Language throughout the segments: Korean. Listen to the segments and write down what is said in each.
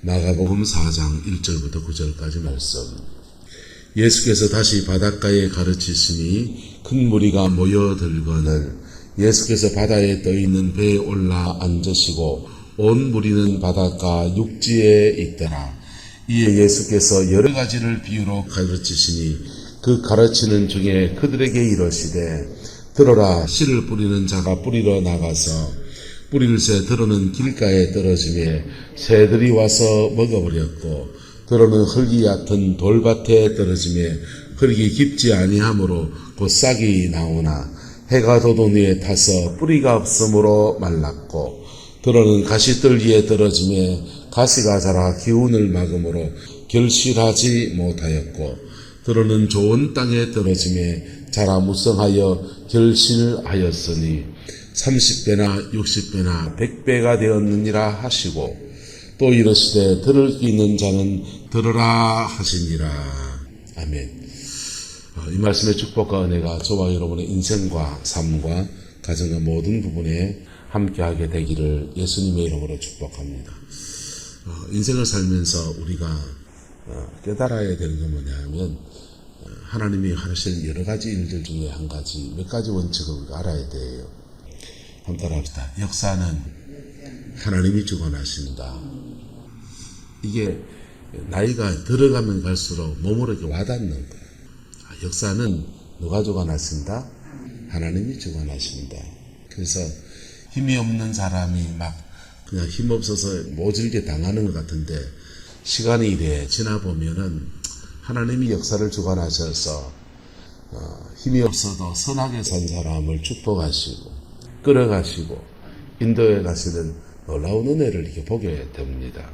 마가복음 4장 1절부터 9절까지 말씀. 예수께서 다시 바닷가에 가르치시니 큰 무리가 모여들거늘 예수께서 바다에 떠있는 배에 올라 앉으시고 온 무리는 바닷가 육지에 있더라. 이에 예수께서 여러 가지를 비유로 가르치시니 그 가르치는 중에 그들에게 이르시되 들어라, 씨를 뿌리는 자가 뿌리러 나가서 뿌릴새 들어는 길가에 떨어지매 새들이 와서 먹어버렸고 들어는 흙이 얕은 돌밭에 떨어지매 흙이 깊지 아니하므로 곧 싹이 나오나 해가 돋은 후에 타서 뿌리가 없으므로 말랐고 들어는 가시들 위에 떨어지매 가시가 자라 기운을 막으므로 결실하지 못하였고 들어는 좋은 땅에 떨어지매 자라 무성하여 결실하였으니 30배나 60배나 100배가 되었느니라 하시고 또 이르시되 들을 수 있는 자는 들으라 하시니라. 아멘. 이 말씀의 축복과 은혜가 저와 여러분의 인생과 삶과 가정의 모든 부분에 함께하게 되기를 예수님의 이름으로 축복합니다. 인생을 살면서 우리가 깨달아야 되는 건 뭐냐 하면 하나님이 하실 여러 가지 일들 중에 한 가지, 몇 가지 원칙을 우리가 알아야 돼요. 한번 따라합시다. 역사는 하나님이 주관하신다. 이게 나이가 들어가면 갈수록 몸으로 이렇게 와닿는 거예요. 역사는 누가 주관하신다? 하나님이 주관하신다. 그래서 힘이 없는 사람이 막 그냥 힘없어서 모질게 당하는 것 같은데 시간이 이래 지나보면은 하나님이 역사를 주관하셔서 힘이 없어도 선하게 산 사람을 축복하시고 끌어가시고 인도에 가시는 놀라운 은혜를 이렇게 보게 됩니다.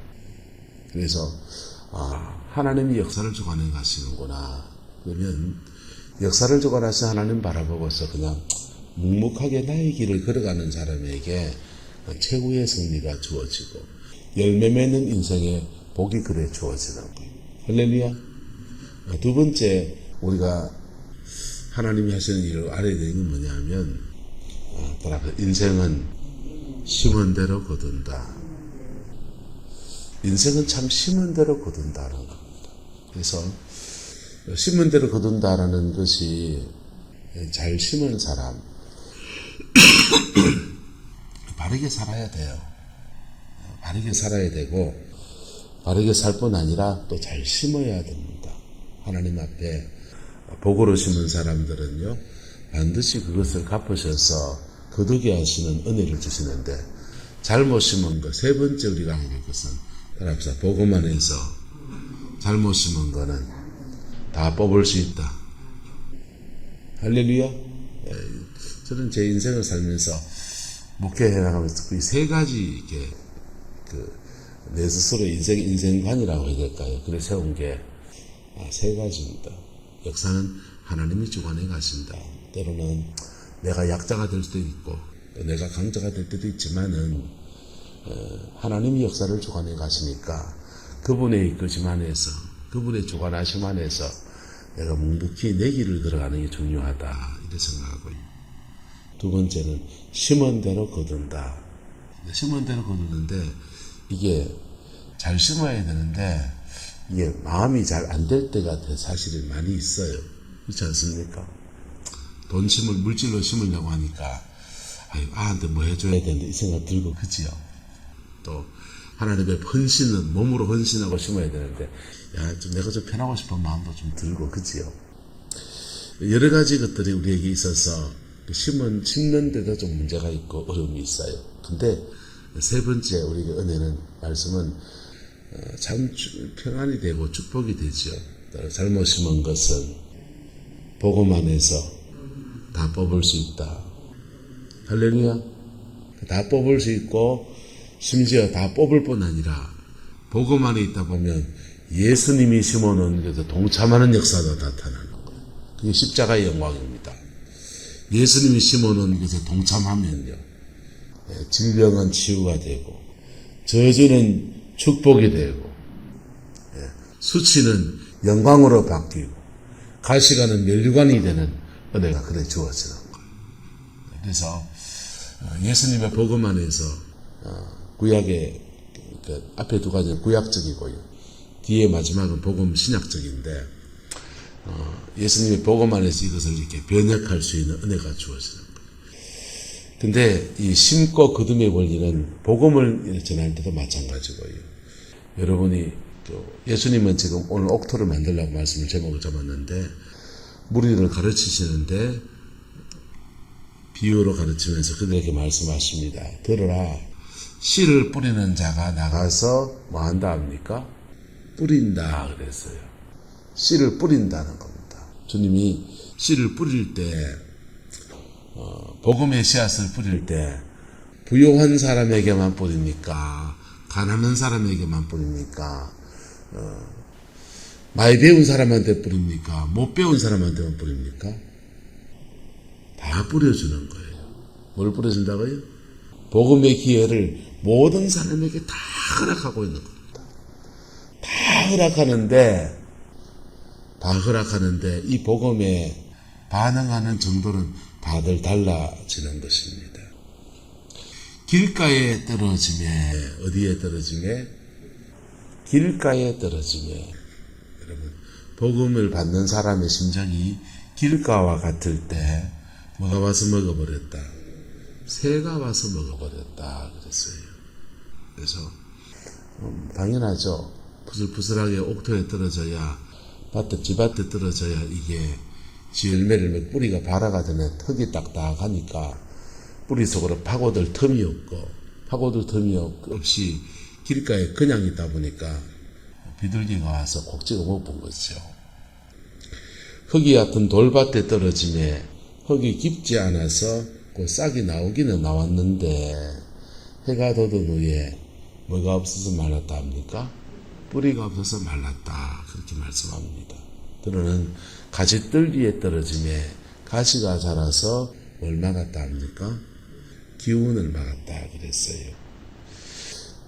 그래서 하나님이 역사를 주관해 가시는구나. 그러면 역사를 주관하신 하나님 바라보고서 그냥 묵묵하게 나의 길을 걸어가는 사람에게 최고의 승리가 주어지고 열매 맺는 인생에 복이 그래 주어지는 거예요. 할렐루야. 두 번째 우리가 하나님이 하시는 일을 알아야 되는 건 뭐냐면 인생은 심은 대로 거둔다. 인생은 참 심은 대로 거둔다는 겁니다. 그래서 심은 대로 거둔다라는 것이 잘 심은 사람 바르게 살아야 돼요. 바르게 살아야 되고 바르게 살 뿐 아니라 또 잘 심어야 됩니다. 하나님 앞에 복으로 심은 사람들은요 반드시 그것을 갚으셔서 거두게 하시는 은혜를 주시는데 잘못 심은 것, 세 번째 우리가 해야 될 것은 따라합시다. 복음 안에서 잘못 심은 거는 다 뽑을 수 있다. 할렐루야. 저는 제 인생을 살면서 목회해 나가면서 이 세 가지 이렇게 내 스스로 인생관이라고 해야 될까요? 그래 세운 게 세 가지입니다. 역사는 하나님이 주관해 가신다. 때로는 내가 약자가 될 수도 있고 또 내가 강자가 될 때도 있지만은 하나님이 역사를 주관해 가시니까 그분의 이끄심 안에서 그분의 주관하심 안에서 내가 묵묵히 내 길을 걸어가는 게 중요하다 이렇게 생각하고요. 두 번째는 심은 대로 거둔다. 심은 대로 거두는데 이게 잘 심어야 되는데 이게 마음이 잘 안 될 때가 사실은 많이 있어요. 그렇지 않습니까? 돈 물질로 심으려고 하니까 아한테 뭐 해줘야 되는데 이 생각 들고 그지요. 또 하나님의 헌신은 몸으로 헌신하고 심어야 되는데 좀 내가 좀 편하고 싶은 마음도 좀 들고 그지요. 여러 가지 것들이 우리에게 있어서 심는 데도 좀 문제가 있고 어려움이 있어요. 근데 세 번째 우리에게 은혜는 말씀은 참 평안이 되고 축복이 되죠. 잘못 심은 것은 복음 안에서 다 뽑을 수 있다. 할렐루야. 다 뽑을 수 있고 심지어 다 뽑을 뿐 아니라 복음 안에 있다 보면 예수님이 심어놓은 것에 동참하는 역사도 나타나는 거예요. 그게 십자가의 영광입니다. 예수님이 심어놓은 것에 동참하면요 질병은 치유가 되고 저주는 축복이 되고 수치는 영광으로 바뀌고 가시관은 면류관이 되는 은혜가 그래 주어지는 거예요. 그래서 예수님의 복음 안에서 구약의 앞에 두 가지는 구약적이고요. 뒤에 마지막은 복음 신약적인데, 예수님의 복음 안에서 이것을 이렇게 변혁할 수 있는 은혜가 주어지는 거예요. 근데 이 심고 거둠의 원리는 복음을 전할 때도 마찬가지고요. 여러분이 예수님은 지금 오늘 옥토를 만들라고 말씀을 제목을 잡았는데, 무리를 가르치시는데 비유로 가르치면서 그들에게 말씀하십니다. 들으라. 씨를 뿌리는 자가 나가서 뭐 한다 합니까? 뿌린다 그랬어요. 씨를 뿌린다는 겁니다. 주님이 씨를 뿌릴 때, 복음의 씨앗을 뿌릴 때 부요한 사람에게만 뿌립니까? 가난한 사람에게만 뿌립니까? 많이 배운 사람한테 뿌립니까? 못 배운 사람한테만 뿌립니까? 다 뿌려주는 거예요. 뭘 뿌려준다고요? 복음의 기회를 모든 사람에게 다 허락하고 있는 겁니다. 다 허락하는데 이 복음에 반응하는 정도는 다들 달라지는 것입니다. 길가에 떨어짐에, 어디에 떨어짐에? 길가에 떨어짐에. 여러분, 복음을 받는 사람의 심정이 길가와 같을 때 뭐가 와서 먹어버렸다? 새가 와서 먹어버렸다 그랬어요. 그래서 당연하죠. 푸슬푸슬하게 옥토에 떨어져야, 밭에 떨어져야 이게 지 열매를 맺고 뿌리가 발화가 되면 턱이 딱딱하니까 뿌리 속으로 파고들 틈이 없이 길가에 그냥 있다 보니까 비둘기가 와서 콕 찍어 먹은 거죠. 흙이 얕은 돌밭에 떨어짐에 흙이 깊지 않아서 그 싹이 나오기는 나왔는데 해가 돋은 후에 뭐가 없어서 말랐다 합니까? 뿌리가 없어서 말랐다 그렇게 말씀합니다. 들어는 가시떨기에 떨어짐에 가시가 자라서 뭘 막았다 합니까? 기운을 막았다 그랬어요.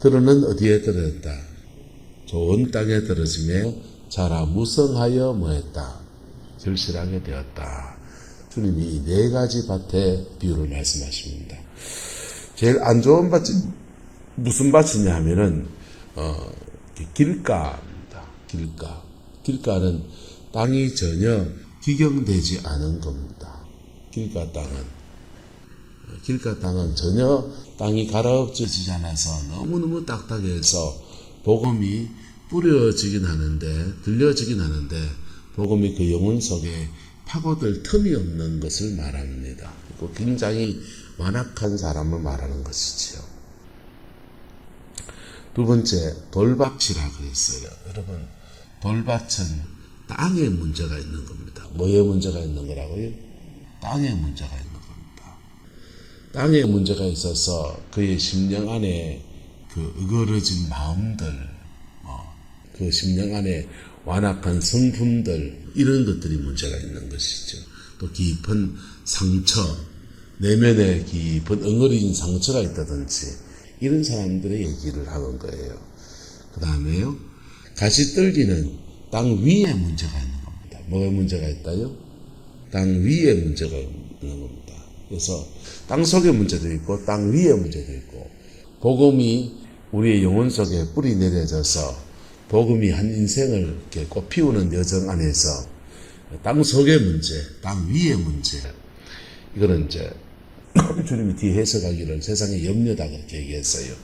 들어는 어디에 떨어졌다? 좋은 땅에 떨어짐에 자라 무성하여 뭐했다? 결실하게 되었다. 주님이 이 네 가지 밭의 비유를 말씀하십니다. 제일 안 좋은 밭이 무슨 밭이냐 하면은 길가입니다. 길가는 땅이 전혀 기경되지 않은 겁니다. 길가 땅은 전혀 땅이 가라앉지지 않아서 너무너무 딱딱해서 복음이 뿌려지긴 하는데, 들려지긴 하는데 복음이 그 영혼 속에 파고들 틈이 없는 것을 말합니다. 그리고 굉장히 완악한 사람을 말하는 것이지요. 두 번째, 돌밭이라 그랬어요. 여러분, 돌밭은 땅에 문제가 있는 겁니다. 뭐에 문제가 있는 거라고요? 땅에 문제가 있는 겁니다. 땅에 문제가 있어서 그의 심령 안에 그 어그러진 마음들, 그 심령 안에 완악한 성품들, 이런 것들이 문제가 있는 것이죠. 또 깊은 상처, 내면에 깊은 엉어린 상처가 있다든지 이런 사람들의 얘기를 하는 거예요. 그 다음에요, 가시떨기는 땅 위에 문제가 있는 겁니다. 뭐에 문제가 있다요? 땅 위에 문제가 있는 겁니다. 그래서 땅 속에 문제도 있고 땅 위에 문제도 있고, 복음이 우리의 영혼 속에 뿌리 내려져서 복음이 한 인생을 이렇게 꽃피우는 여정 안에서 땅 속의 문제, 땅 위의 문제, 이거는 이제 주님이 뒤에 해석하기를 세상의 염려다 그렇게 얘기했어요.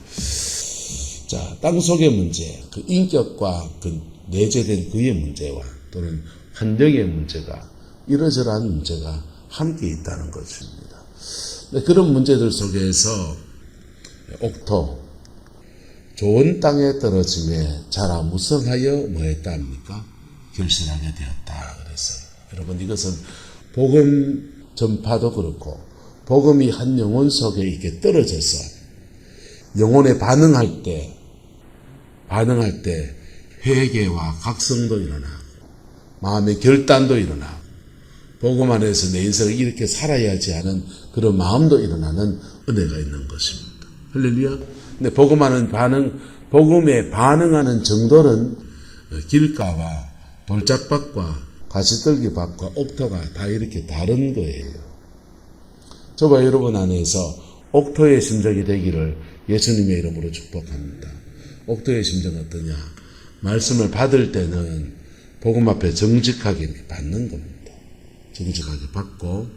자, 땅 속의 문제, 그 인격과 그 내재된 그의 문제와 또는 환경의 문제가, 이러저러한 문제가 함께 있다는 것입니다. 그런 문제들 속에서 옥토, 좋은 땅에 떨어짐에 자라 무성하여 뭐했다 합니까? 결실하게 되었다 그랬어요. 여러분, 이것은 복음 전파도 그렇고 복음이 한 영혼 속에 이렇게 떨어져서 영혼에 반응할 때 회개와 각성도 일어나고 마음의 결단도 일어나고 복음 안에서 내 인생을 이렇게 살아야지 하는 그런 마음도 일어나는 은혜가 있는 것입니다. 할렐루야. 근데 복음에 반응하는 정도는 길가와 돌짝밭과 가시떨기밭과 옥토가 다 이렇게 다른 거예요. 저와 여러분 안에서 옥토의 심정이 되기를 예수님의 이름으로 축복합니다. 옥도의 심정은 어떠냐? 말씀을 받을 때는 복음 앞에 정직하게 받는 겁니다. 정직하게 받고,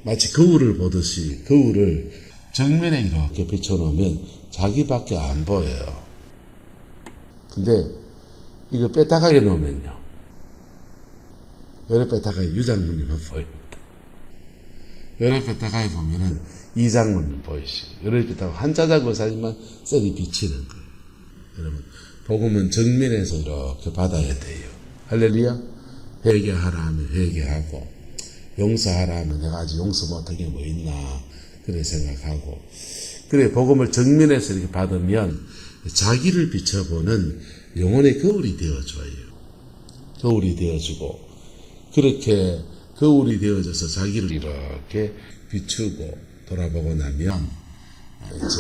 마치 거울을 보듯이 거울을 정면에 이렇게 비춰놓으면 자기밖에 안 보여요. 근데 이거 빼다가게 놓으면요, 요래 빼다가 유장군님만 보입니다. 요래 빼다가에 보면은 이장군님 보이시고, 요래 빼다가 한자작을 사진만 셀이 비치는 거예요. 여러분, 복음은 정면에서 이렇게 받아야 돼요. 할렐루야. 회개하라 하면 회개하고, 용서하라 하면 내가 아직 용서 못한 게 뭐 있나 그래 생각하고, 그래 복음을 정면에서 이렇게 받으면 자기를 비춰보는 영혼의 거울이 되어줘요. 거울이 되어주고, 그렇게 거울이 되어져서 자기를 이렇게 비추고 돌아보고 나면 이제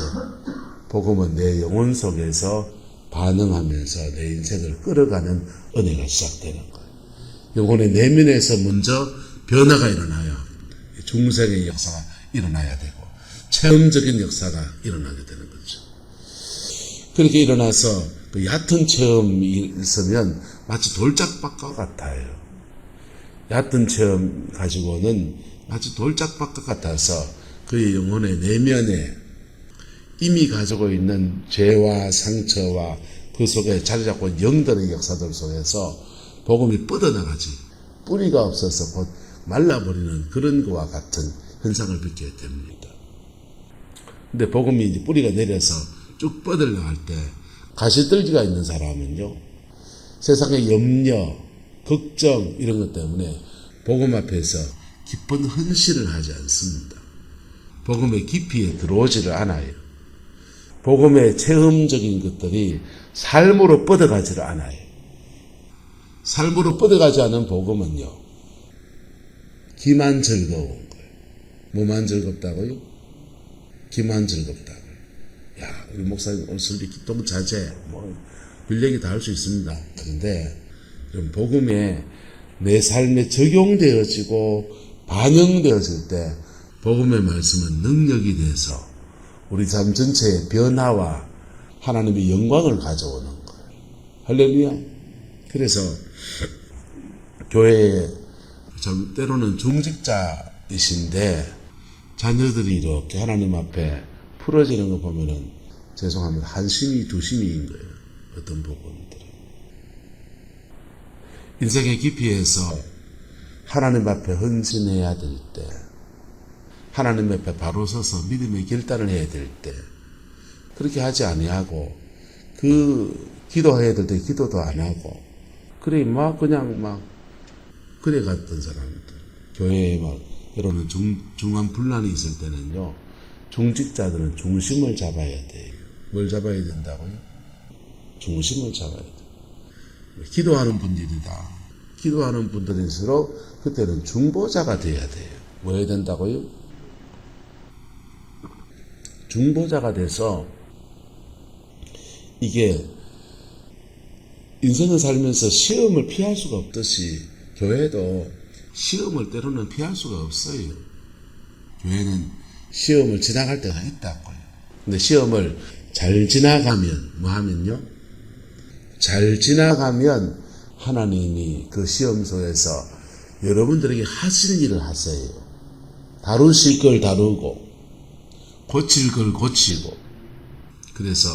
복음은 내 영혼 속에서 반응하면서 내 인생을 끌어가는 은혜가 시작되는 거예요. 영혼의 내면에서 먼저 변화가 일어나요. 중생의 역사가 일어나야 되고 체험적인 역사가 일어나게 되는 거죠. 그렇게 일어나서 그 얕은 체험이 있으면 마치 돌짝밭과 같아요. 얕은 체험 가지고는 마치 돌짝밭과 같아서 그의 영혼의 내면에 이미 가지고 있는 죄와 상처와 그 속에 자리 잡고 있는 영들의 역사들 속에서 복음이 뻗어나가지 뿌리가 없어서 곧 말라버리는 그런 것과 같은 현상을 빚게 됩니다. 근데 복음이 이제 뿌리가 내려서 쭉 뻗어나갈 때 가시떨기가 있는 사람은요, 세상의 염려, 걱정 이런 것 때문에 복음 앞에서 기쁜 헌신을 하지 않습니다. 복음의 깊이에 들어오지를 않아요. 복음의 체험적인 것들이 삶으로 뻗어가지를 않아요. 삶으로 뻗어가지 않은 복음은요, 기만 즐거운 거예요. 뭐만 즐겁다고요? 기만 즐겁다고요. 야, 우리 목사님 오늘 설교 기동 자제, 별 얘기 다 할 수 있습니다. 그런데 복음에 내 삶에 적용되어지고 반영되어질 때 복음의 말씀은 능력이 돼서 우리 삶 전체의 변화와 하나님의 영광을 가져오는 거예요. 할렐루야. 그래서 교회에 때로는 중직자이신데 자녀들이 이렇게 하나님 앞에 풀어지는 거 보면은 죄송합니다. 한심이 두심이인 거예요. 어떤 부분들은. 인생의 깊이에서 하나님 앞에 헌신해야 될 때, 하나님 앞에 바로 서서 믿음의 결단을 해야 될 때, 그렇게 하지 아니하고, 기도해야 될 때 기도도 안 하고, 그래, 그래 갔던 사람들. 교회에 때로는 중한 분란이 있을 때는요, 중직자들은 중심을 잡아야 돼요. 뭘 잡아야 된다고요? 중심을 잡아야 돼요. 기도하는 분들이다. 기도하는 분들일수록 그때는 중보자가 돼야 돼요. 뭐 해야 된다고요? 중보자가 돼서 이게 인생을 살면서 시험을 피할 수가 없듯이 교회도 시험을 때로는 피할 수가 없어요. 교회는 시험을 지나갈 때가 있다고요. 근데 시험을 잘 지나가면 뭐 하면요? 잘 지나가면 하나님이 그 시험소에서 여러분들에게 하시는 일을 하세요. 다루실 걸 다루고 고칠 걸 고치고, 그래서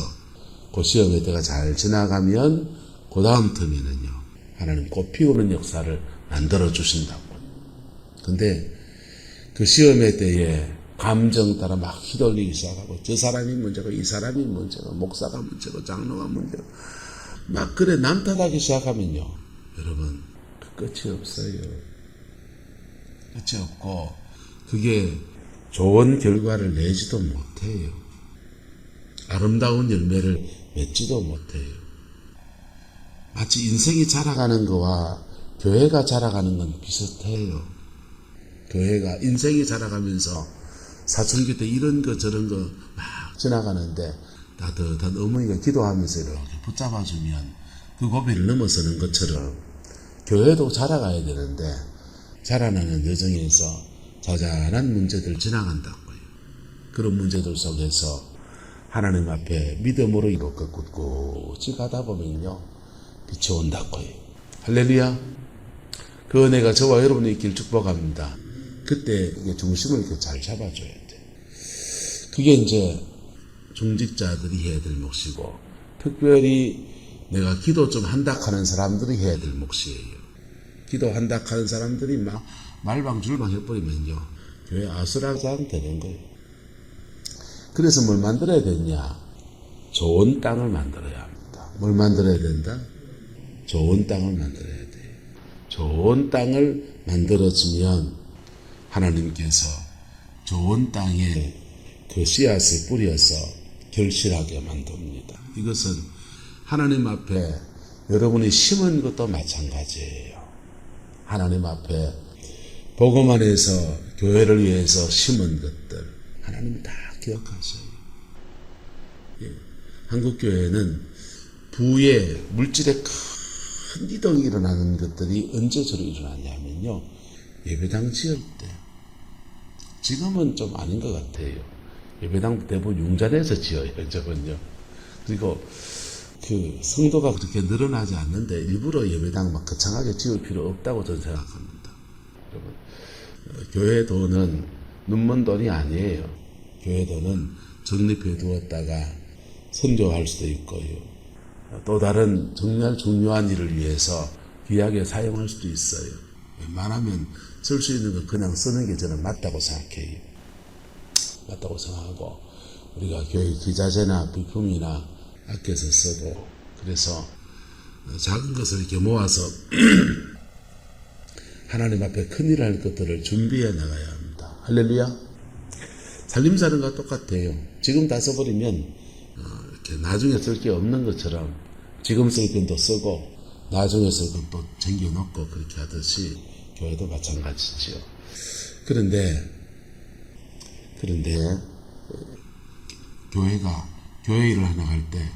그 시험의 때가 잘 지나가면 그 다음 텀에는요, 하나님 꽃 피우는 역사를 만들어 주신다고요. 근데 그 시험의 때에 감정 따라 막 휘둘리기 시작하고, 저 사람이 문제고 이 사람이 문제고 목사가 문제고 장로가 문제고 막 그래 남 탓하기 시작하면요, 여러분 그 끝이 없어요. 끝이 없고 그게 좋은 결과를 내지도 못해요. 아름다운 열매를 맺지도 못해요. 마치 인생이 자라가는 거와 교회가 자라가는 건 비슷해요. 교회가 인생이 자라가면서 사춘기 때 이런 거 저런 거 막 지나가는데 따뜻한 어머니가 기도하면서 이렇게 붙잡아주면 그 고비를 넘어서는 것처럼 교회도 자라가야 되는데 자라나는 여정에서 자잘한 문제들 지나간다고요. 그런 문제들 속에서 하나님 앞에 믿음으로 이렇게 꿋꿋이 가다 보면요, 빛이 온다고요. 할렐루야. 그 은혜가 저와 여러분의 있길 축복합니다. 그때 이게 중심을 이렇게 잘 잡아줘야 돼. 그게 이제 중직자들이 해야 될 몫이고, 특별히 내가 기도 좀 한다 하는 사람들이 해야 될 몫이에요. 기도한다 하는 사람들이 막 말방줄방 해버리면요, 교회 아수라장 되는 거예요. 그래서 뭘 만들어야 되냐? 좋은 땅을 만들어야 합니다. 뭘 만들어야 된다? 좋은 땅을 만들어야 돼요. 좋은 땅을 만들어지면 하나님께서 좋은 땅에 그 씨앗을 뿌려서 결실하게 만듭니다. 이것은 하나님 앞에 여러분이 심은 것도 마찬가지예요. 하나님 앞에 복음 안에서 교회를 위해서 심은 것들 하나님이 다 기억하셔요. 예. 한국교회는 부의 물질의 큰 이동이 일어나는 것들이 언제 저로 일어나냐면요, 예배당 지을 때. 지금은 좀 아닌 것 같아요. 예배당 대부분 융자내에서 지어요, 저건요. 그리고 그 성도가 그렇게 늘어나지 않는데 일부러 예배당 막 거창하게 지을 필요 없다고 저는 생각합니다. 여러분, 교회 돈은 눈먼 돈이 아니에요. 교회 돈은 적립해 두었다가 선교할 수도 있고요, 또 다른 정말 중요한 일을 위해서 귀하게 사용할 수도 있어요. 웬만하면 쓸 수 있는 거 그냥 쓰는 게 저는 맞다고 생각해요. 맞다고 생각하고, 우리가 교회 기자재나 비품이나 아껴서 써도, 그래서 작은 것을 이렇게 모아서 하나님 앞에 큰일 할 것들을 준비해 나가야 합니다. 할렐루야. 살림사는과 똑같아요. 지금 다 써버리면 이렇게 나중에 쓸 게 없는 것처럼 지금 쓸 건 또 쓰고 나중에 쓸 건 또 챙겨놓고 그렇게 하듯이 교회도 마찬가지죠. 그런데 교회 일을 나갈 때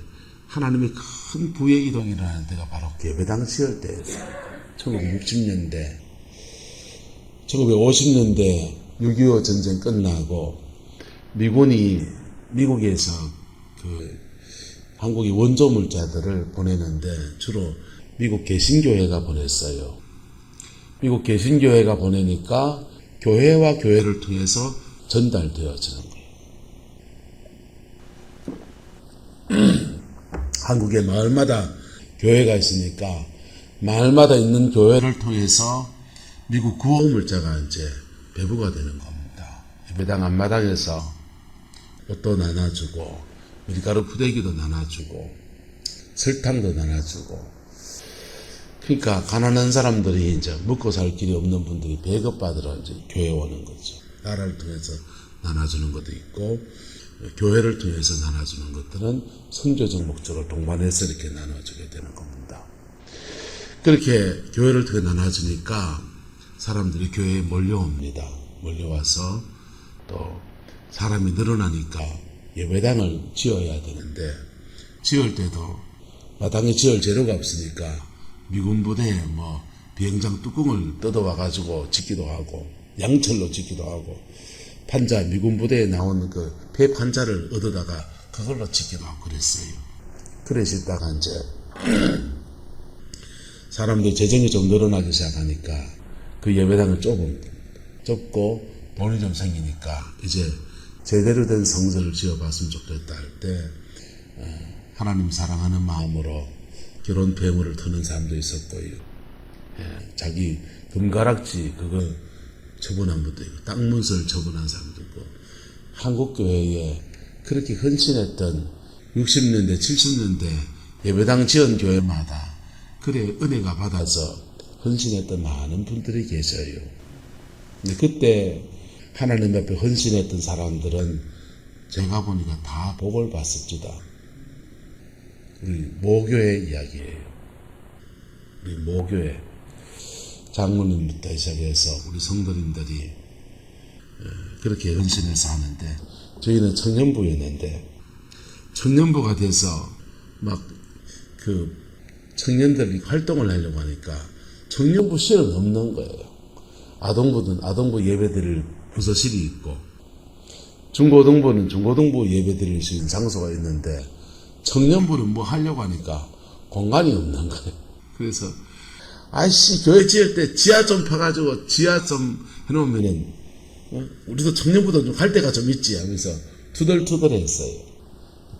하나님의 큰 부의 이동이 일어나는 때가 바로 예배당 지을 때였습니다. 1960년대, 1950년대 6.25 전쟁 끝나고 미국에서 그 한국이 원조 물자들을 보내는데 주로 미국 개신교회가 보냈어요. 미국 개신교회가 보내니까 교회와 교회를 통해서 전달되어지는 거예요. 한국에 마을마다 교회가 있으니까 마을마다 있는 교회를 통해서 미국 구호 물자가 이제 배부가 되는 겁니다. 예배당 앞마당에서 옷도 나눠주고 밀가루 푸대기도 나눠주고 설탕도 나눠주고, 그러니까 가난한 사람들이 이제 먹고 살 길이 없는 분들이 배급받으러 이제 교회에 오는 거죠. 나라를 통해서 나눠주는 것도 있고, 교회를 통해서 나눠주는 것들은 선교적 목적을 동반해서 이렇게 나눠주게 되는 겁니다. 그렇게 교회를 통해 나눠주니까 사람들이 교회에 몰려옵니다. 몰려와서 또 사람이 늘어나니까 예배당을 지어야 되는데, 지을 때도 마땅히 지을 재료가 없으니까 미군 부대에 비행장 뚜껑을 뜯어와가지고 짓기도 하고, 양철로 짓기도 하고, 판자, 미군 부대에 나오는 그 폐 판자를 얻어다가 그걸로 짓기도 하고 그랬어요. 그래 짓다가 이제 사람들 재정이 좀 늘어나기 시작하니까 그 예배당을 좁고 돈이 좀 생기니까 이제 제대로 된 성전을 지어봤으면 좋겠다 할 때 하나님 사랑하는 마음으로 결혼 폐물을 터는 사람도 있었고요. 자기 금가락지 그거 처분한 분도 있고, 땅 문서를 처분한 사람도 있고, 한국교회에 그렇게 헌신했던 60년대, 70년대 예배당 지은 교회마다 그래 은혜가 받아서 헌신했던 많은 분들이 계셔요. 근데 그때 하나님 앞에 헌신했던 사람들은 제가 보니까 다 복을 받습니다. 우리 모교회 이야기예요. 우리 모교회 장로님부터 시작해서 우리 성도님들이 그렇게 헌신해서 하는데, 저희는 청년부였는데 청년부가 돼서 막 그 청년들이 활동을 하려고 하니까 청년부 실은 없는 거예요. 아동부 예배드릴 부서실이 있고, 중고등부는 중고등부 예배 드릴 수 있는 장소가 있는데 청년부는 뭐 하려고 하니까 공간이 없는 거예요. 그래서 아이씨 교회 지을 때 지하 좀 파가지고 지하 좀 해놓으면은 우리도 청년부도 좀 갈 데가 좀 있지 하면서 투덜투덜 했어요.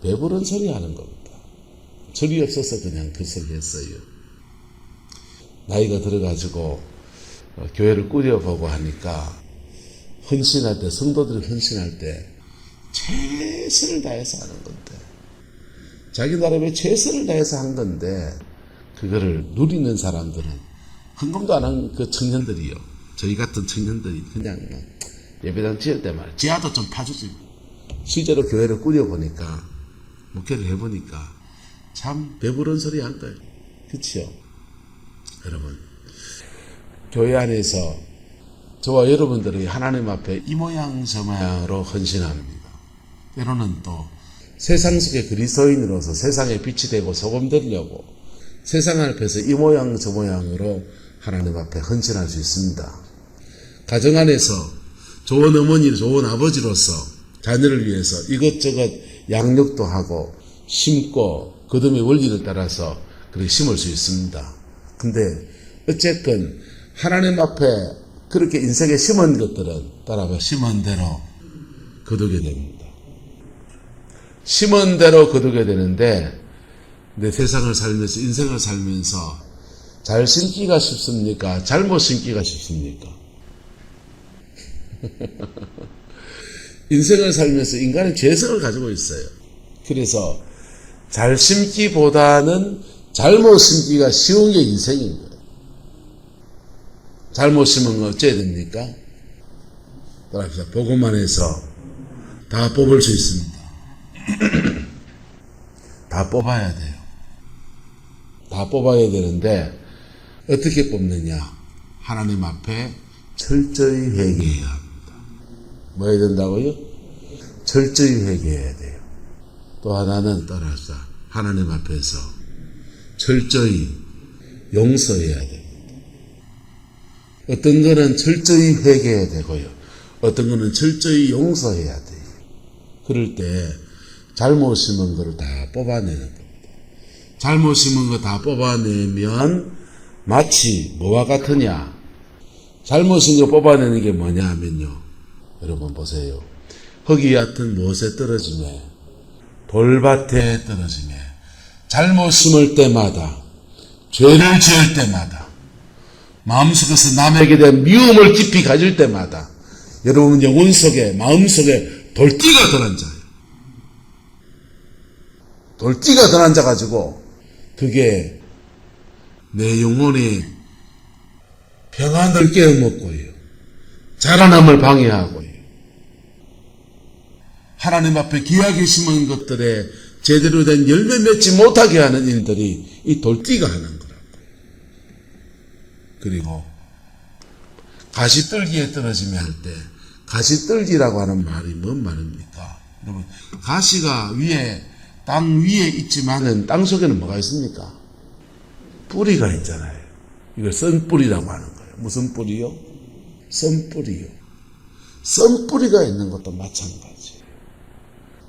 배부른 소리 하는 겁니다. 절이 없어서 그냥 그 소리 했어요. 나이가 들어가지고 교회를 꾸려보고 하니까 헌신할 때, 성도들이 헌신할 때 최선을 다해서 하는 건데, 자기 나름의 최선을 다해서 한 건데 그거를 누리는 사람들은 헌금도 안 한 그 청년들이요, 저희 같은 청년들이 그냥 예배당 지을 때 말이야 지하도 좀 파주지. 실제로 교회를 꾸려보니까, 목회를 해보니까 참 배부른 소리 한 거예요. 그치요? 여러분, 교회 안에서 저와 여러분들이 하나님 앞에 이 모양 저 모양으로 헌신합니다. 때로는 또 세상 속의 그리스도인으로서 세상에 빛이 되고 소금 되려고 세상 앞에서 이 모양 저 모양으로 하나님 앞에 헌신할 수 있습니다. 가정 안에서 좋은 어머니, 좋은 아버지로서 자녀를 위해서 이것저것 양육도 하고 심고 그덤의 원리를 따라서 그렇게 심을 수 있습니다. 근데 어쨌건 하나님 앞에 그렇게 인생에 심은 것들은 따라봐 심은 대로 거두게 됩니다. 심은 대로 거두게 되는데, 내 세상을 살면서, 인생을 살면서 잘 심기가 쉽습니까? 잘못 심기가 쉽습니까? 인생을 살면서 인간은 죄성을 가지고 있어요. 그래서 잘 심기보다는 잘못 심기가 쉬운 게 인생인 거예요. 잘못 심은 거 어째야 됩니까? 따라합시다. 복음만 해서 다 뽑을 수 있습니다. 다 뽑아야 돼요. 다 뽑아야 되는데 어떻게 뽑느냐? 하나님 앞에 철저히 회개해야 합니다. 뭐 해야 된다고요? 철저히 회개해야 돼요. 또 하나는 따라합시다. 하나님 앞에서 철저히 용서해야 됩니다. 어떤 거는 철저히 회개해야 되고요, 어떤 거는 철저히 용서해야 돼요. 그럴 때 잘못 심은 거를 다 뽑아내는 겁니다. 잘못 심은 거 다 뽑아내면 마치 뭐와 같으냐? 잘못 심은 거 뽑아내는 게 뭐냐 하면요, 여러분 보세요. 흙이 얕은 무엇에 떨어지며 돌밭에 떨어지며 잘못 심을 때마다, 죄를 지을 때마다, 마음속에서 남에게 대한 미움을 깊이 가질 때마다 여러분 영혼 속에, 마음 속에 돌띠가 들어앉아요. 돌띠가 들어앉아가지고 그게 내 영혼의 평안을 깨어먹고요, 자라남을 방해하고요, 하나님 앞에 귀하게 심은 것들에 제대로 된 열매 맺지 못하게 하는 일들이 이 돌띠가 하는 거라고. 그리고 가시떨기에 떨어지며 할 때, 가시떨기라고 하는 말이 뭔 말입니까? 여러분, 가시가 위에, 땅 위에 있지만은 땅 속에는 뭐가 있습니까? 뿌리가 있잖아요. 이걸 썬뿌리라고 하는 거예요. 무슨 뿌리요? 썬뿌리요. 썬뿌리가 있는 것도 마찬가지예요.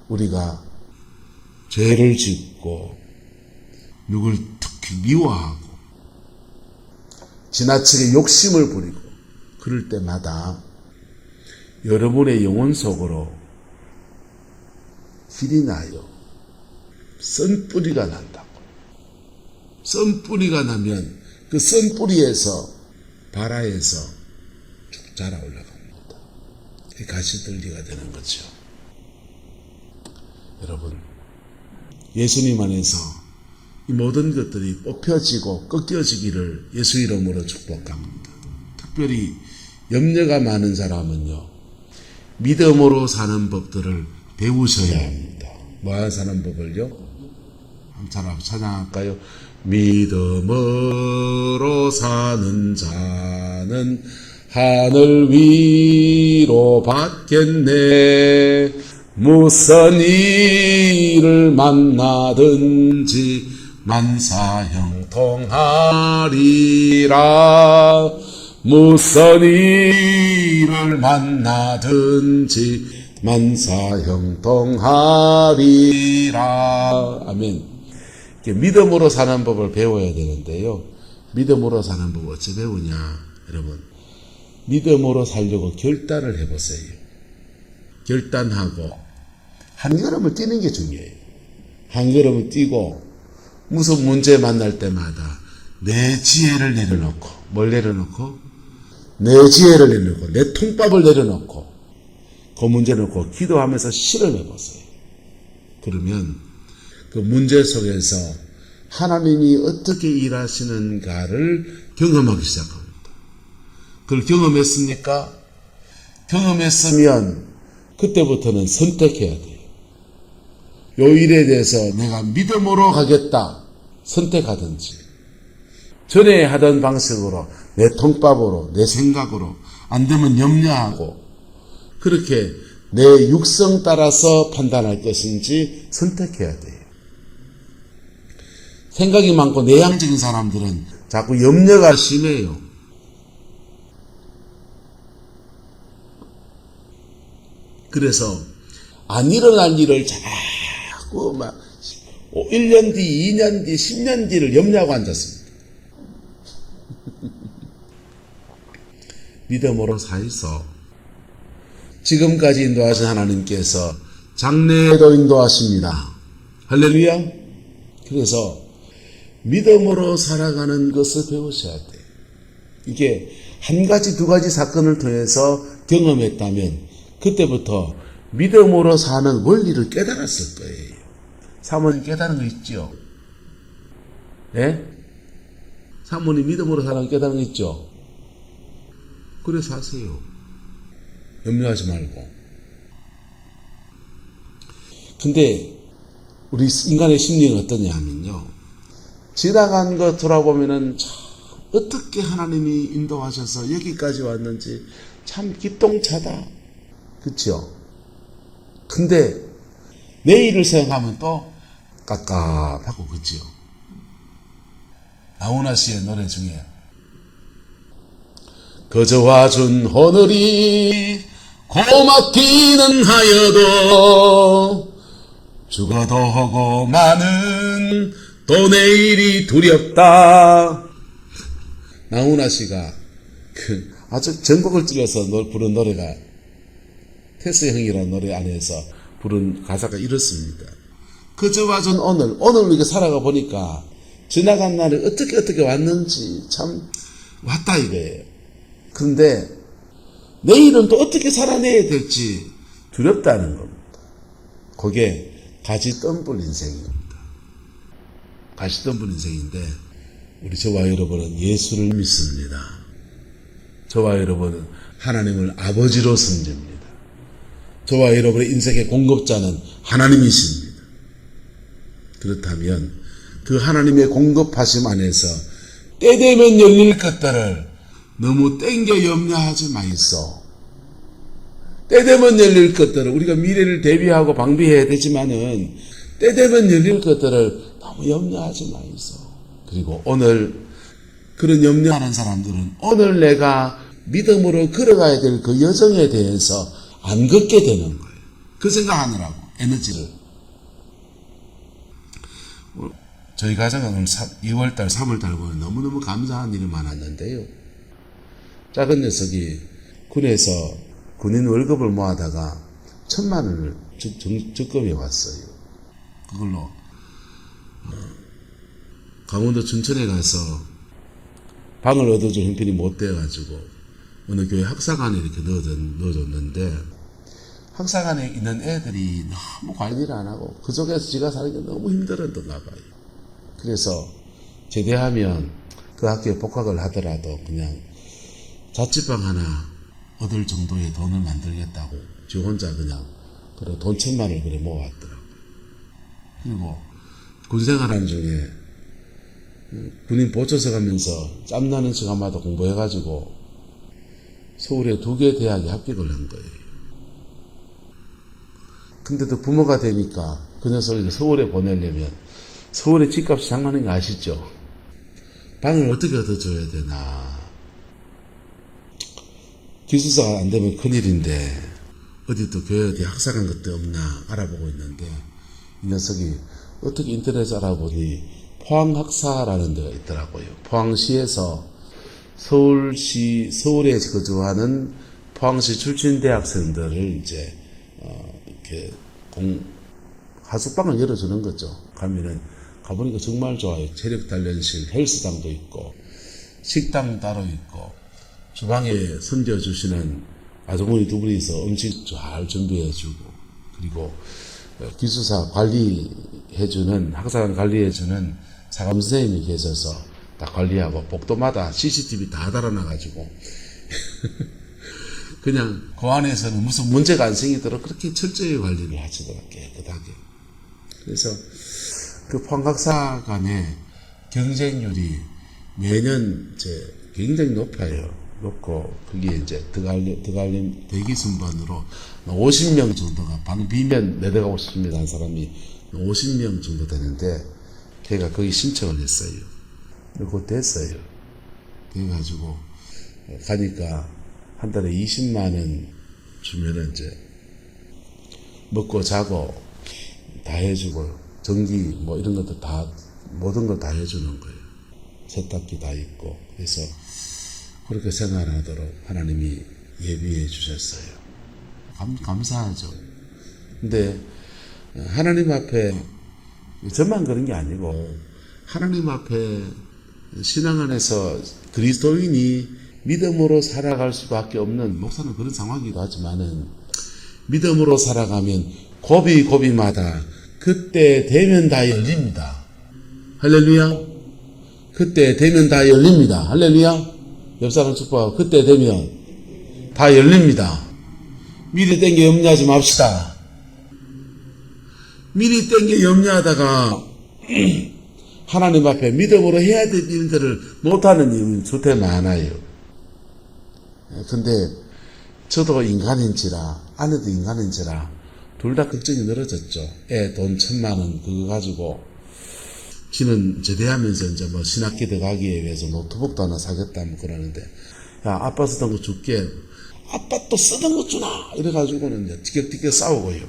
우리가 죄를 짓고 누굴 특히 미워하고 지나치게 욕심을 부리고 그럴 때마다 여러분의 영혼 속으로 길이 나요. 썬뿌리가 난다고. 썬뿌리가 나면 그 썬뿌리에서, 발아에서 쭉 자라 올라갑니다. 가시떨기가 되는 거죠. 여러분, 예수님 안에서 이 모든 것들이 뽑혀지고 꺾여지기를 예수 이름으로 축복합니다. 특별히 염려가 많은 사람은요, 믿음으로 사는 법들을 배우셔야 합니다. 뭐 사는 법을요? 한번 찬양할까요? 믿음으로 사는 자는 하늘 위로 받겠네. 무슨 일을 만나든지 만사형통하리라. 무슨 일을 만나든지 만사형통하리라. 아멘. 믿음으로 사는 법을 배워야 되는데요. 믿음으로 사는 법 어찌 배우냐, 여러분. 믿음으로 살려고 결단을 해보세요. 결단하고 한 걸음을 뛰는 게 중요해요. 한 걸음을 뛰고 무슨 문제 만날 때마다 내 지혜를 내려놓고, 뭘 내려놓고? 내 지혜를 내려놓고, 내 통밥을 내려놓고, 그 문제 놓고 기도하면서 실험해보세요. 그러면 그 문제 속에서 하나님이 어떻게 일하시는가를 경험하기 시작합니다. 그걸 경험했습니까? 경험했으면 그때부터는 선택해야 돼요. 요 일에 대해서 내가 믿음으로 하겠다. 선택하든지. 전에 하던 방식으로 내 통밥으로 내 생각으로 안 되면 염려하고 그렇게 내 육성 따라서 판단할 것인지 선택해야 돼요. 생각이 많고 내향적인 사람들은 자꾸 염려가 심해요. 그래서 안 일어날 일을 자꾸 막 1년 뒤, 2년 뒤, 10년 뒤를 염려하고 앉았습니다. 믿음으로 사이서 지금까지 인도하신 하나님께서 장래에도 인도하십니다. 할렐루야. 그래서 믿음으로 살아가는 것을 배우셔야 돼요. 이게 한 가지 두 가지 사건을 통해서 경험했다면 그때부터 믿음으로 사는 원리를 깨달았을 거예요. 사모님 깨달은 거 있죠? 예? 사모님 믿음으로 사는 거 깨달은 거 있죠? 그래서 하세요. 염려하지 말고. 근데 우리 인간의 심리는 어떠냐 하면요. 지나간 거 돌아보면은 참 어떻게 하나님이 인도하셔서 여기까지 왔는지 참 기똥차다. 그렇죠? 근데 내일을 생각하면 또 깝깝하고 그렇죠? 나훈아 씨의 노래 중에 그저 와준 하늘이 고맙기는 하여도 죽어도 하고 마는 또 내일이 두렵다. 나훈아 씨가 아주 전곡을 찔러서 부른 노래가 테스 형이라는 노래 안에서 부른 가사가 이렇습니다. 그저 와준 오늘 이렇게 살아가 보니까 지나간 날에 어떻게 왔는지 참 왔다 이거예요. 그런데 내일은 또 어떻게 살아내야 될지 두렵다는 겁니다. 그게 가시덤불 인생입니다. 가시덤불 인생인데 우리 저와 여러분은 예수를 믿습니다. 저와 여러분은 하나님을 아버지로 섬깁니다. 저와 여러분의 인생의 공급자는 하나님이십니다. 그렇다면 그 하나님의 공급하심 안에서 때 되면 열릴 것들을 너무 땡겨 염려하지 마이소. 때 되면 열릴 것들을 우리가 미래를 대비하고 방비해야 되지만은 때 되면 열릴 것들을 너무 염려하지 마이소. 그리고 오늘 그런 염려하는 사람들은 오늘 내가 믿음으로 걸어가야 될 그 여정에 대해서 안 걷게 되는 거예요. 그 생각하느라고 에너지를. 저희 가정은 오늘 2월달 3월달 보면 너무너무 감사한 일이 많았는데요. 작은 녀석이 군에서 군인 월급을 모아다가 1,000만 원을 적금해 왔어요. 그걸로 강원도 춘천에 가서 방을 얻어줄 형편이 못 돼가지고 어느 교회 학사관에 이렇게 넣어줬는데 학사관에 있는 애들이 너무 관리를 안 하고 그 속에서 지가 살기 너무 힘들었던가 봐요. 그래서 제대하면 그 학교에 복학을 하더라도 그냥 자취방 하나 얻을 정도의 돈을 만들겠다고 지 혼자 그냥 그래 돈 1,000만 원을 그래 모았더라고요. 그리고 군생활하는 중에 군인 보초서 가면서 짬나는 시간마다 공부해가지고 서울에 2개 대학에 합격을 한 거예요. 근데도 부모가 되니까 그 녀석을 서울에 보내려면 서울의 집값이 장난인 거 아시죠? 방을 어떻게 얻어줘야 되나. 기숙사가 안 되면 큰일인데 어디 또 교회 어디 학사간 것도 없나 알아보고 있는데 이 녀석이 어떻게 인터넷에 알아보니 포항학사라는 데가 있더라고요. 포항시에서 서울에 거주하는 포항시 출신 대학생들을 이제 이렇게 하숙방을 열어주는 거죠. 가보니까 정말 좋아요. 체력 단련실, 헬스장도 있고 식당 따로 있고 주방에 섬겨주시는 아주머니 두 분이서 음식 잘 준비해주고 그리고 기숙사 관리해주는 학사관 관리해주는 사감 선생님이 계셔서 다 관리하고 복도마다 CCTV 다 달아놔가지고 그냥 그 안에서는 무슨 문제가 안 생기도록 그렇게 철저히 관리를 하시더라고요. 깨끗하게. 그래서 그 포항학사간의 경쟁률이 매년 이제 굉장히 높아요. 높고 그게 이제 드갈림 대기 순번으로 50명 정도가 방 비면 내려가고 싶습니다 한 사람이 50명 정도 되는데 걔가 거기 신청을 했어요. 그리고 됐어요. 그래가지고 가니까 한 달에 20만 원 주면은 이제 먹고 자고 다 해주고 전기 뭐 이런 것도 다 모든 걸 다 해주는 거예요. 세탁기 다 있고 그래서 그렇게 생활하도록 하나님이 예비해 주셨어요. 감사하죠. 근데 하나님 앞에 저만 그런 게 아니고 하나님 앞에 신앙 안에서 그리스도인이 믿음으로 살아갈 수밖에 없는 목사는 그런 상황이기도 하지만은 믿음으로 살아가면 고비고비마다 그때 되면 다 열립니다. 할렐루야. 그때 되면 다 열립니다. 할렐루야. 옆 사람 축복하고 그때 되면 다 열립니다. 미리 땡겨 염려하지 맙시다. 미리 땡겨 염려하다가 하나님 앞에 믿음으로 해야 될 일들을 못하는 이유는 수태 많아요. 근데 저도 인간인지라 아내도 인간인지라 둘 다 걱정이 늘어졌죠. 애 돈 1,000만 원 그거 가지고 지는 제대하면서 이제 뭐 신학기 들어가기에 위해서 노트북도 하나 사겠다 뭐 그러는데 야 아빠 쓰던 거 줄게. 아빠 또 쓰던 거 주나 이래가지고는 이제 티격태격 싸우고요.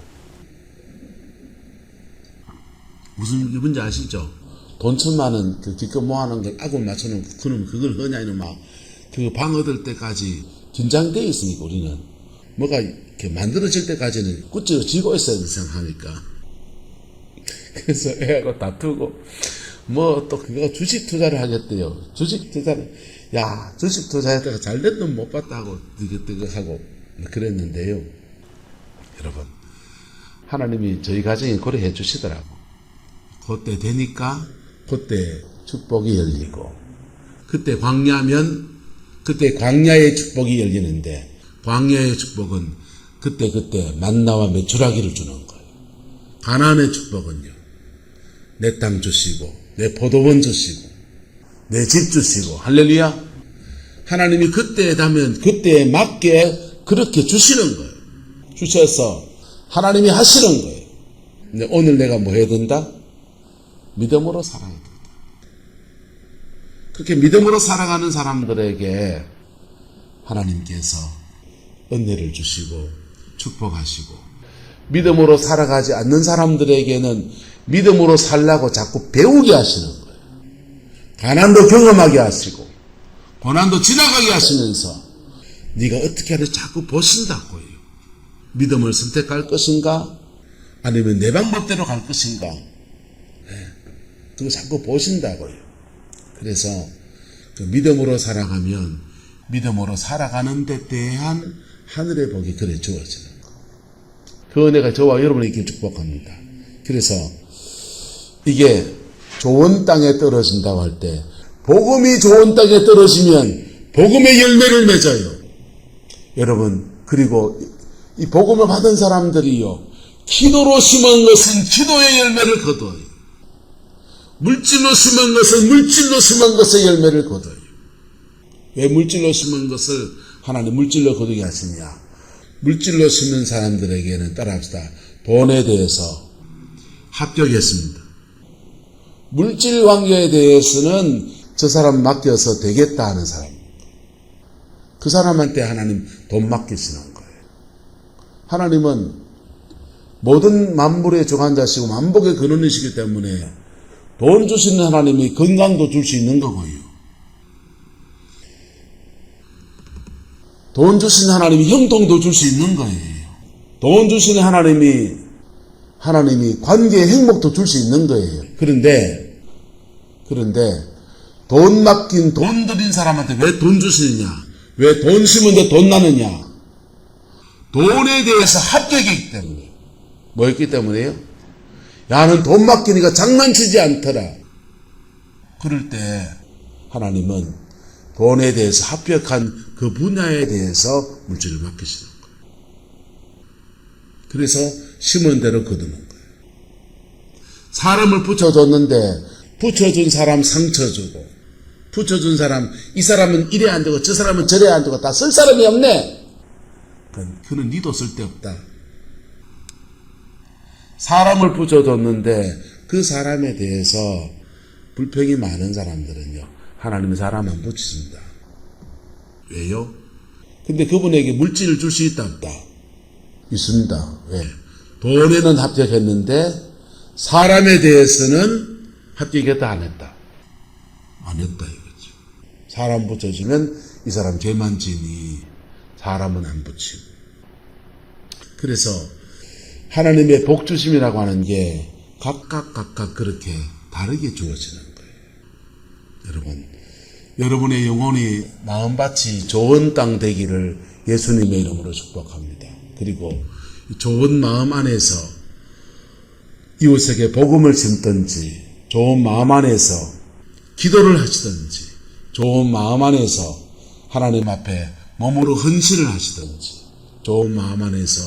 무슨 기분인지 아시죠? 돈 1,000만 원 그 기껏 모아놓은 걸 아군 맞춰놓고 그놈 그걸 하냐 이놈아. 그 방 얻을 때까지 긴장되어 있으니까 우리는 뭐가 이렇게 만들어질 때까지는 꾸짖어 쥐고 있어야 생각하니까. 그래서 애하고 다투고 뭐 또 그거 주식 투자를 하겠대요. 주식 투자를 야 주식 투자했다가 잘된 놈 못 봤다고 뜨거뜨거하고 그랬는데요. 여러분 하나님이 저희 가정에 고려해 주시더라고. 그때 되니까 그때 축복이 열리고 그때 광야면 그때 광야의 축복이 열리는데 광야의 축복은 그때 만나와 메추라기를 주는 거예요. 가나안의 축복은요. 내 땅 주시고 내 포도원 주시고 내 집 주시고 할렐루야. 하나님이 그때에 닿으면 그때에 맞게 그렇게 주시는 거예요. 주셔서 하나님이 하시는 거예요. 근데 오늘 내가 뭐 해야 된다? 믿음으로 살아야 된다. 그렇게 믿음으로 살아가는 사람들에게 하나님께서 은혜를 주시고 축복하시고 믿음으로 살아가지 않는 사람들에게는 믿음으로 살라고 자꾸 배우게 하시는 거예요. 가난도 경험하게 하시고 고난도 지나가게 하시면서 네가 어떻게 하는지 자꾸 보신다고요. 믿음을 선택할 것인가 아니면 내 방법대로 갈 것인가 그거 자꾸 보신다고요. 그래서 그 믿음으로 살아가면 믿음으로 살아가는 데 대한 하늘의 복이 그래 주어지는 거. 그 은혜가 저와 여러분에게 축복합니다. 그래서 이게 좋은 땅에 떨어진다고 할 때 복음이 좋은 땅에 떨어지면 복음의 열매를 맺어요. 여러분 그리고 이 복음을 받은 사람들이요 기도로 심은 것은 기도의 열매를 거둬요. 물질로 심은 것은 물질로 심은 것의 열매를 거둬요. 왜 물질로 심은 것을 하나님 물질로 거두게 하시냐? 물질로 심은 사람들에게는 따라합시다. 돈에 대해서 합격했습니다. 물질 관계에 대해서는 저 사람 맡겨서 되겠다 하는 사람. 그 사람한테 하나님 돈 맡기시는 거예요. 하나님은 모든 만물의 주관자시고 만복의 근원이시기 때문에 돈 주시는 하나님이 건강도 줄 수 있는 거고요. 돈 주시는 하나님이 형통도 줄 수 있는 거예요. 돈 주시는 하나님이 관계의 행복도 줄 수 있는 거예요. 그런데 돈 맡긴 돈 들인 사람한테 왜 돈 주시느냐? 왜 돈 심은데 돈 나느냐? 돈에 대해서 합격이기 때문에. 뭐였기 때문에요? 야는 돈 맡기니까 장난치지 않더라. 그럴 때 하나님은 돈에 대해서 합격한 그 분야에 대해서 물질을 맡기시는 거예요. 그래서 심은 대로 거두는 거예요. 사람을 붙여줬는데 붙여준 사람 상처 주고, 붙여준 사람, 이 사람은 이래 안 되고 저 사람은 저래 안 되고 다 쓸 사람이 없네. 그는 니도 쓸데없다. 사람을 붙여줬는데 그 사람에 대해서 불평이 많은 사람들은요, 하나님은 사람 안 붙이십니다. 왜요? 근데 그분에게 물질을 줄 수 있다 없다? 있습니다. 왜? 돈에는 합격했는데 사람에 대해서는 합격했다 안 했다? 안 했다 이거죠. 사람 붙여주면 이 사람 죄만 지니 사람은 안 붙이고. 그래서 하나님의 복주심이라고 하는 게 각각 그렇게 다르게 주어지는 거예요. 여러분의 영혼이 마음밭이 좋은 땅 되기를 예수님의 이름으로 축복합니다. 그리고 좋은 마음 안에서 이웃에게 복음을 심든지, 좋은 마음 안에서 기도를 하시든지, 좋은 마음 안에서 하나님 앞에 몸으로 헌신을 하시든지, 좋은 마음 안에서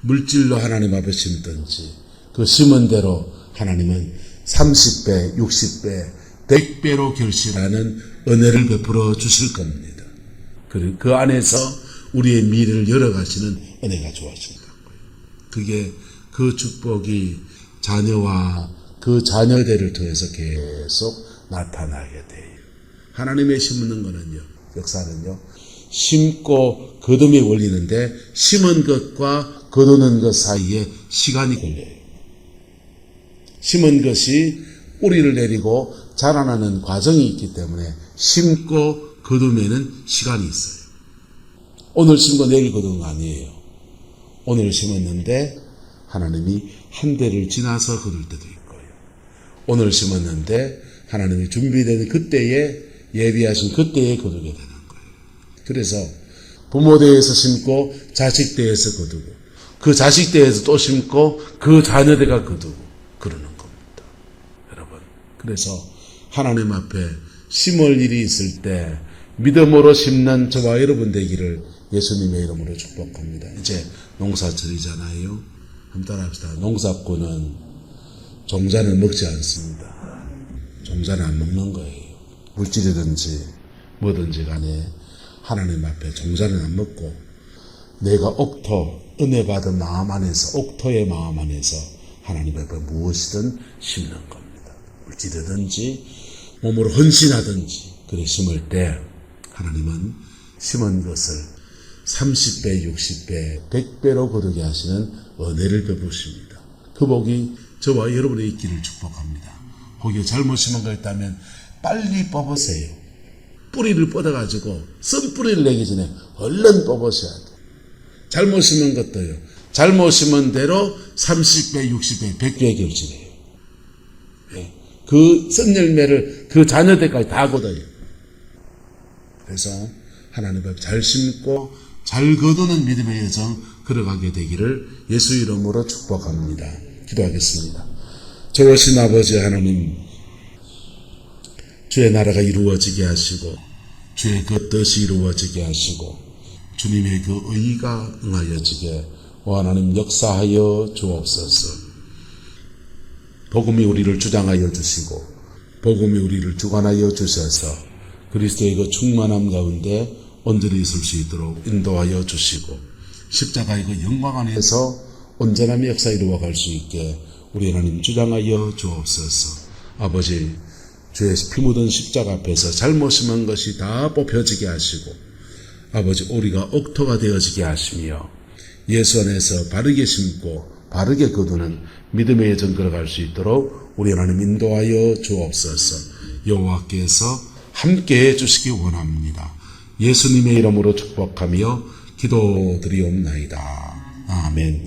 물질로 하나님 앞에 심든지, 그 심은 대로 하나님은 30배, 60배, 100배로 결실하는 은혜를 베풀어 주실 겁니다. 그리고 그 안에서 우리의 미래를 열어가시는 은혜가 주어진다고요. 그게 그 축복이 자녀와 그 자녀들을 통해서 계속 나타나게 돼요. 하나님의 심는 거는요, 역사는요, 심고 거둠이 걸리는데 심은 것과 거두는 것 사이에 시간이 걸려요. 심은 것이 뿌리를 내리고 자라나는 과정이 있기 때문에 심고 거둠에는 시간이 있어요. 오늘 심고 내일 거두는 거 아니에요. 오늘 심었는데 하나님이 한 대를 지나서 거둘 때도 있고요. 오늘 심었는데 하나님이 준비되는 그때에 예비하신 그때에 거두게 되는 거예요. 그래서 부모 대에서 심고 자식 대에서 거두고 그 자식 대에서 또 심고 그 자녀 대가 거두고 그러는 겁니다. 여러분, 그래서 하나님 앞에 심을 일이 있을 때 믿음으로 심는 저와 여러분 되기를 예수님의 이름으로 축복합니다. 이제 농사철이잖아요. 한번 따라합시다. 농사꾼은 종자는 먹지 않습니다. 종자는 안 먹는 거예요. 물질이든지 뭐든지 간에 하나님 앞에 종자는 안 먹고 내가 옥토, 은혜 받은 마음 안에서, 옥토의 마음 안에서 하나님 앞에 무엇이든 심는 겁니다. 물질이든지 몸으로 헌신하든지 그래 심을 때 하나님은 심은 것을 30배, 60배, 100배로 거두게 하시는 은혜를 베푸십니다. 그 복이 저와 여러분의 있기를 축복합니다. 혹여 잘못 심은 거 있다면 빨리 뽑으세요. 뿌리를 뻗어가지고 쓴뿌리를 내기 전에 얼른 뽑으셔야 돼요. 잘못 심은 것도요. 잘못 심은 대로 30배, 60배, 100배 결실해요. 그 쓴 열매를 그 자녀 때까지 다 거둬요. 그래서 하나님 앞에 잘 심고 잘 거두는 믿음의 여정 걸어가게 되기를 예수 이름으로 축복합니다. 기도하겠습니다. 좋으신 아버지 하나님, 주의 나라가 이루어지게 하시고 주의 그 뜻이 이루어지게 하시고 주님의 그 의가 응하여지게 하나님 역사하여 주옵소서. 복음이 우리를 주장하여 주시고 복음이 우리를 주관하여 주셔서 그리스도의 그 충만함 가운데 온전히 있을 수 있도록 인도하여 주시고 십자가의 그 영광 안에서 온전함의 역사 이루어갈 수 있게 우리 하나님 주장하여 주옵소서. 아버지, 주의 피 묻은 십자가 앞에서 잘못 심은 것이 다 뽑혀지게 하시고 아버지, 우리가 옥토가 되어지게 하시며 예수 안에서 바르게 심고 바르게 거두는 믿음의 여정 걸어갈 수 있도록 우리 하나님 인도하여 주옵소서. 여호와께서 함께해 주시기 원합니다. 예수님의 이름으로 축복하며 기도드리옵나이다. 아멘.